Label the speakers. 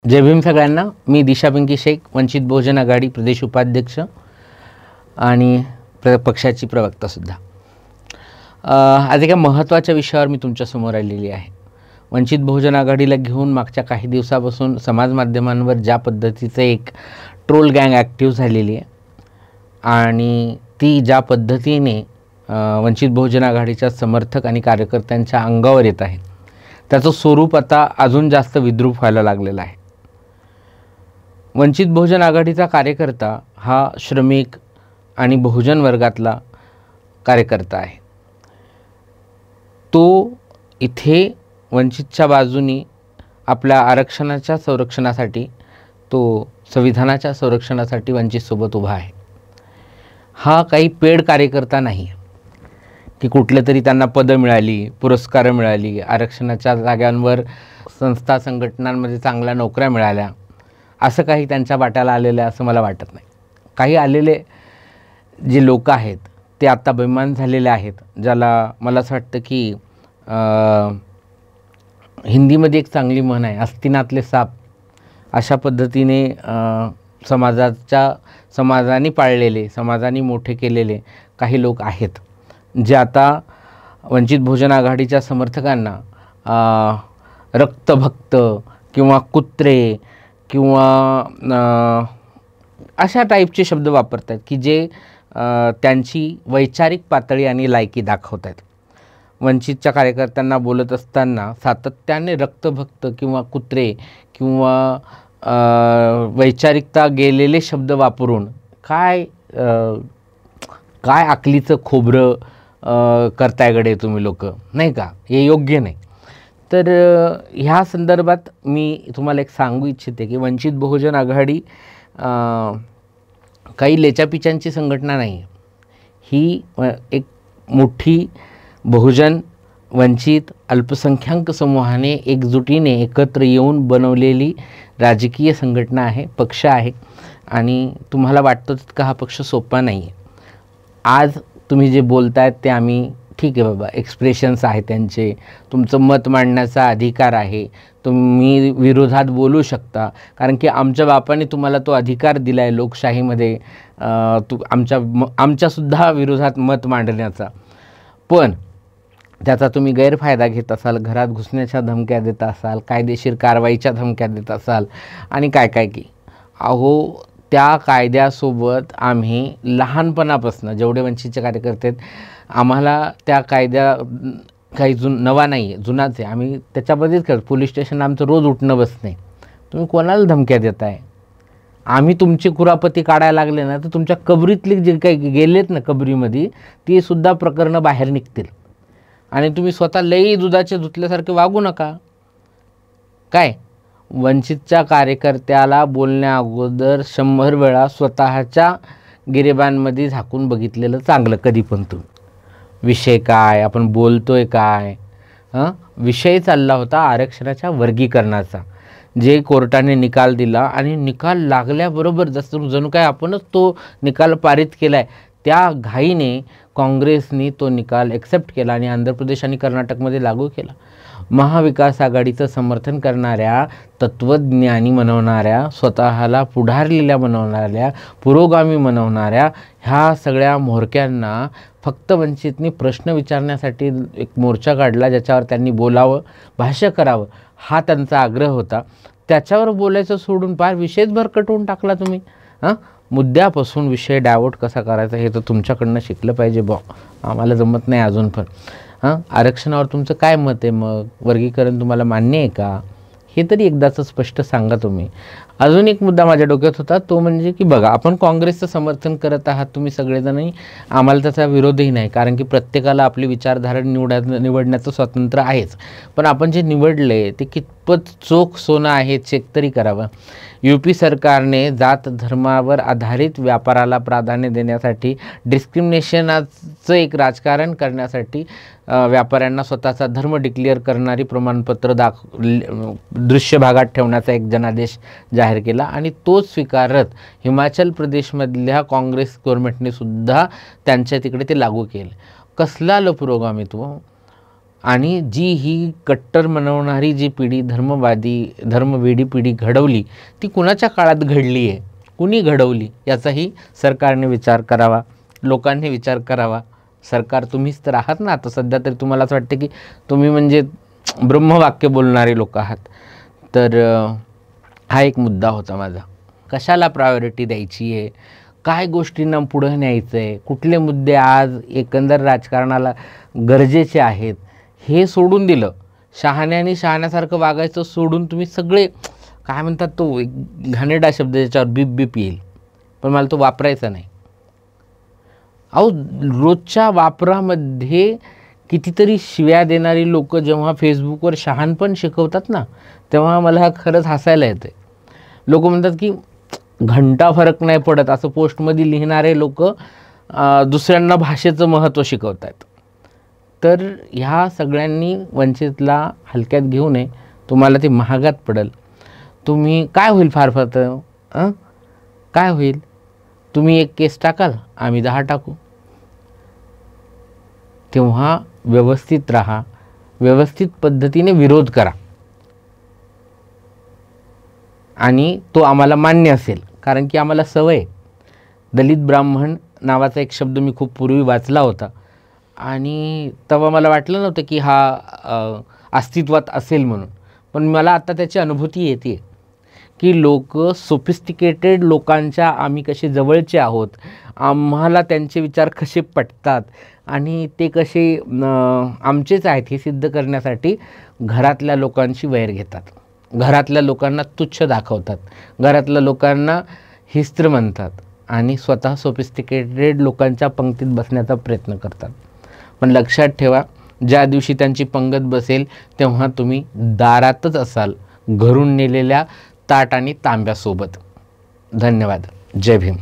Speaker 1: जय भीम सगळ्यांना. मी दिशा पिंकी शेख, वंचित बहुजन आघाडी प्रदेश उपाध्यक्ष आणि पक्षाची प्रवक्तासुद्धा. आज एका महत्त्वाच्या विषयावर मी तुमच्यासमोर आलेली आहे. वंचित बहुजन आघाडीला घेऊन मागच्या काही दिवसापासून समाज माध्यमांवर ज्या पद्धतीचं एक ट्रोल गँग ॲक्टिव्ह झालेली आहे आणि ती ज्या पद्धतीने वंचित बहुजन आघाडीच्या समर्थक आणि कार्यकर्त्यांच्या अंगावर येत आहे, त्याचं स्वरूप आता अजून जास्त विद्रूप व्हायला लागलेलं आहे. वंचित बहुजन आघाडीचा कार्यकर्ता हा श्रमिक आणि बहुजन वर्गातला कार्यकर्ता आहे. तो इथे वंचितच्या बाजूनी आपल्या आरक्षणाच्या संरक्षणासाठी, तो संविधानाच्या संरक्षणासाठी वंचितसोबत उभा आहे. हा काही पेड कार्यकर्ता नाही की कुठले तरी त्यांना पदं मिळाली, पुरस्कार मिळाली, आरक्षणाच्या जागांवर संस्था संघटनांमध्ये चांगल्या नोकऱ्या मिळाल्या, असं काही त्यांच्या वाट्याला आलेलं आहे असं मला वाटत नाही. काही आलेले जे लोक आहेत ते आत्ता बेईमान झालेले आहेत, ज्याला मला असं वाटतं की हिंदीमध्ये एक चांगली म्हण आहे, अस्तिनातले साप. अशा पद्धतीने समाजाने पाळलेले, समाजाने मोठे केलेले काही लोक आहेत, जे आता वंचित बहुजन आघाडीच्या समर्थकांना रक्तभक्त किंवा कुत्रे किंवा अशा टाईपचे शब्द वापरत आहेत की जे त्यांची वैचारिक पातळी आणि लायकी दाखवत आहेत. वंचितच्या कार्यकर्त्यांना बोलत असताना सातत्याने रक्तभक्त किंवा कुत्रे किंवा वैचारिकता गेलेले शब्द वापरून काय आकलीचं खोबरं करताय गडे तुम्ही लोक, नाही का? हे योग्य नाही. तर ह्या संदर्भात मी तुम्हाला एक सांगू इच्छिते की वंचित बहुजन आघाडी काही लेचापिचांची संघटना नाही. ही एक मोठी बहुजन, वंचित, अल्पसंख्याक समूहाने एकजुटीने एकत्र येऊन बनवलेली राजकीय संघटना आहे, पक्ष आहे. आणि तुम्हाला वाटतं का हा पक्ष सोपा नाही आहे. आज तुम्ही जे बोलतायत ते आम्ही ठीक आहे बाबा, एक्सप्रेशन्स आहे त्यांचे, तुमचं मत मांडण्याचा अधिकार आहे, तुम्ही विरोधात बोलू शकता, कारण की आमच्या बापाने तुम्हाला तो अधिकार दिला आहे लोकशाहीमध्ये, आमच्यासुद्धा विरोधात मत मांडण्याचा. पण त्याचा तुम्ही गैरफायदा घेत असाल, घरात घुसण्याच्या धमक्या देत असाल, कायदेशीर कारवाईच्या धमक्या देत असाल आणि काय की अहो, त्या कायद्यासोबत आम्ही लहानपणापासून जेवढे वंचितचे कार्यकर्ते आहेत, आम्हाला त्या कायद्या काही नवा नाही आहे, जुनाच आहे. आम्ही त्याच्यामध्येच करतो. पोलीस स्टेशन आमचं रोज उठणं बसणे. तुम्ही कोणाला धमक्या देताय? आम्ही तुमची कुरापती काढायला लागले ना तर तुमच्या कबरीतले जे काही गेलेत ना कबरीमध्ये, ती सुद्धा प्रकरणं बाहेर निघतील. आणि तुम्ही स्वतः लई दुधाचे धुतल्यासारखे वागू नका. काय वंचितच्या कार्यकर्त्याला बोलण्या अगोदर 100 वेळा स्वतःच्या गिरेबांमध्ये झाकून बघितलेलं चांगलं. कधी पण तुम्ही विषय काय, आपण बोलतोय काय. विषय चालला होता आरक्षणाच्या वर्गीकरणाचा, जे कोर्टाने निकाल दिला आणि निकाल लागल्याबरोबर जणू काय आपणच तो निकाल पारित केला आहे, त्या घाईने काँग्रेसने तो निकाल ॲक्सेप्ट केला आणि आंध्र प्रदेश आणि कर्नाटकमध्ये लागू केला. महाविकास आघाडीचं समर्थन करणाऱ्या, तत्त्वज्ञानी बनवणाऱ्या, स्वतःला पुढारलेल्या बनवणाऱ्या, पुरोगामी बनवणाऱ्या ह्या सगळ्या म्होरक्यांना फक्त वंचितनी प्रश्न विचारण्यासाठी एक मोर्चा काढला, ज्याच्यावर त्यांनी बोलावं, भाष्य करावं, हा त्यांचा आग्रह होता. त्याच्यावर बोलायचं सोडून फार विषयच भरकटवून टाकला तुम्ही. मुद्द्यापासून विषय डायवर्ट कसा करायचा हे तर तुमच्याकडनं शिकलं पाहिजे. आम्हाला जमत नाही अजून पण. आरक्षणावर तुमचं काय मत आहे? मग वर्गीकरण तुम्हाला मान्य आहे का? हे तरी एकदाचं स्पष्ट सांगा तुम्ही. अजून एक मुद्दा माझ्या डोक्यात होता, तो म्हणजे की बघा, आपण काँग्रेसचं समर्थन करत आहात तुम्ही सगळेजणही, आम्हाला त्याचा विरोधही नाही, कारण की प्रत्येकाला आपली विचारधारा निवडण्याचं स्वातंत्र्य आहेच. पण आपण जे निवडले ते कितपत चोख सोनं आहे चेक तरी करावं. UP सरकारने जात धर्मावर आधारित व्यापाराला प्राधान्य देण्यासाठी, डिस्क्रिमिनेशनाचं एक राजकारण करण्यासाठी व्यापाऱ्यांना स्वतःचा धर्म डिक्लेअर करणारी प्रमाणपत्र दृश्य भागात ठेवण्याचा एक जनादेश जाहीर केला आणि तोच स्वीकारत हिमाचल प्रदेशमधल्या काँग्रेस गव्हर्नमेंटने सुद्धा त्यांच्या तिकडे ते लागू केले. कसला पुरोगामित्व! आणि जी ही कट्टर मनवणारी जी पिढी धर्मवेडी पिढी घडवली ती कुणाच्या काळात घडली आहे, कुणी घडवली याचाही सरकारने विचार करावा, लोकांनी विचार करावा. सरकार तुम्हीच तर आहात ना आता सध्या, तरी तुम्हाला असं वाटतं की तुम्ही म्हणजे ब्रह्मवाक्य बोलणारे लोक आहात. तर हा एक मुद्दा होता माझा. कशाला प्रायोरिटी द्यायची आहे, काय गोष्टींना पुढं न्यायचं आहे, कुठले मुद्दे आज एकंदर राजकारणाला गरजेचे आहेत हे सोडून दिलं. शहाण्याने शहाण्यासारखं वागायचं सोडून तुम्ही सगळे काय म्हणतात, तो एक घाणेरडा शब्द त्याच्यावर बीप बीप येईल पण मला तो वापरायचा नाही. अहो रोजच्या वापरामध्ये कितीतरी शिव्या देणारी लोक जेव्हा फेसबुकवर शहाणपण शिकवतात ना, तेव्हा मला खरंच हसायला येते. लोक म्हणतात की घंटा फरक नाही पडत असं पोस्टमध्ये लिहिणारे लोक दुसऱ्यांना भाषेचं महत्त्व शिकवत आहेत. तर ह्या सगळ्यांनी वंचितला हलक्यात घेऊ नये, तुम्हाला ते महागात पडेल. तुम्ही काय होईल फार फार काय होईल, तुम्ही एक केस टाकाल, आम्ही 10 टाकू. तेव्हा व्यवस्थित राहा, व्यवस्थित पद्धतीने विरोध करा आणि तो आम्हाला मान्य असेल, कारण की आम्हाला सवय. दलित ब्राह्मण नावाचा एक शब्द मी खूप पूर्वी वाचला होता आणि तेव्हा मला वाटलं नव्हतं की हा अस्तित्वात असेल म्हणून, पण मला आता त्याची अनुभूती येते की लोक सोफिस्टिकेटेड लोकांच्या आम्ही कसे जवळचे आहोत, आम्हाला त्यांचे विचार कसे पटतात आणि ते कसे आमचेच आहेत हे सिद्ध करण्यासाठी घरातल्या लोकांची वैर घेतात, घरातल्या लोकांना तुच्छ दाखवतात, घरातल्या लोकांना हिस्त्र म्हणतात आणि स्वतः सोफिस्टिकेटेड लोकांच्या पंक्तीत बसण्याचा प्रयत्न करतात. पण लक्षात ठेवा, ज्या दिवशी त्यांची पंगत बसेल तेव्हा तुम्ही दारातच असाल, घरून नेलेल्या ताट आणि तांब्यासोबत. धन्यवाद. जय भीम.